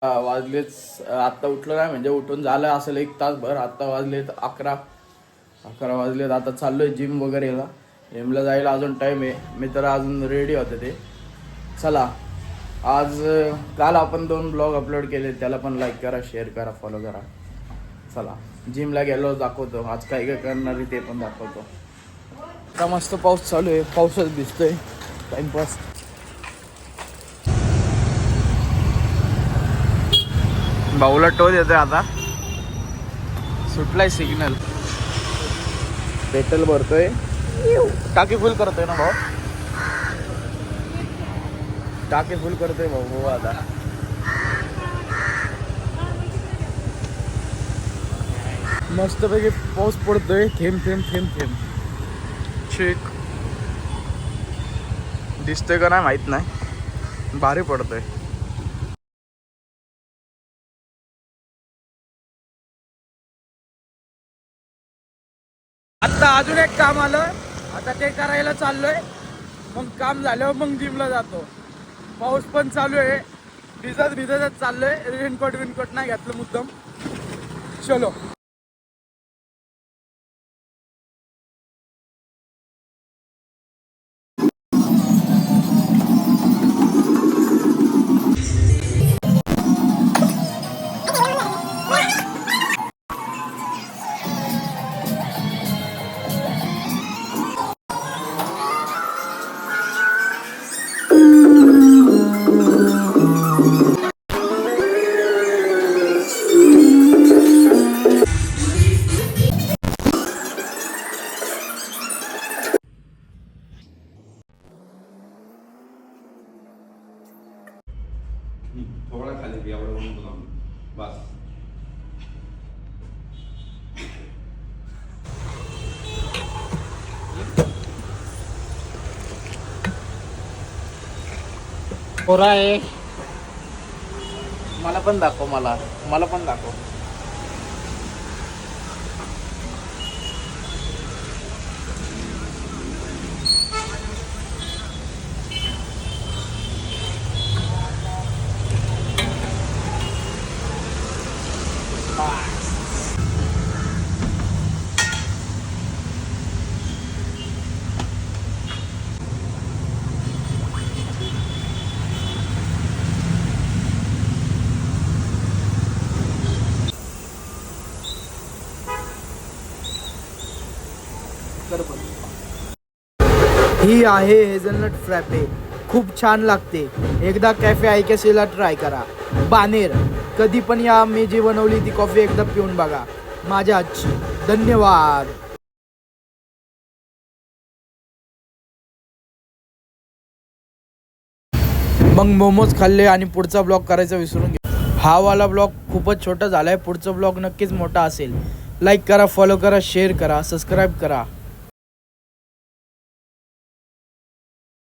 वाजलेच आत्ता उठलो नाही म्हणजे उठून झालं असेल 1 तासभर. आत्ता वाजलेत 11 वाजलेत. आता चाललोय जिम वगैरेला. जिमला जायला अजून टाईम आहे. मित्र अजून रेडी होते ते. चला आज काल आपण 2 ब्लॉग अपलोड केले, त्याला पण लाईक करा, शेअर करा, फॉलो करा. चला जिमला गेलो दाखवतो आज काय काय करणार आहे ते पण दाखवतो. आता मस्त पाऊस चालू आहे, पाऊसच दिसतोय. टाइमपास. भाऊला टोल येतोय आता. सुटलाय सिग्नल. पेट्रोल भरतोय. टाकी फुल करतोय ना भाऊ. टाकी फुल करतोय भाऊ आता. मस्तपैकी पाऊस पडतोय. थेंब थेंब थेंब थेंब. ठीक दिसतोय का नाही माहित नाही. भारी पडतोय. आता अजून एक काम आलं. आता ते करायला चाललोय. मग काम झाल्यावर मग जिमला जातो. पाऊस पण चालू आहे. भिजतच चाललोय. रेनकोट नाही घातलं मुद्दाम. चलो. थोड़ा खाली एवढं बस. पोरा आहे. मला पण दाखव. मला पण दाखव. ही आहे हेझलनट फ्रॅपे. खूप छान लागते. एकदा कॅफे आयकेसीला ट्राय करा. बानेर. कधी पण या. मी जी बनवली ती कॉफी एकदा पिऊन बघा. माझ्या आजची. धन्यवाद. मग मोमोज खाल्ले आणि पुढचा ब्लॉग करायचा विसरून गेलो. हा वाला ब्लॉग खूपच छोटा झालाय. पुढचा ब्लॉग नक्कीच मोठा असेल. लाईक करा, फॉलो करा, शेअर करा, सबस्क्राईब करा.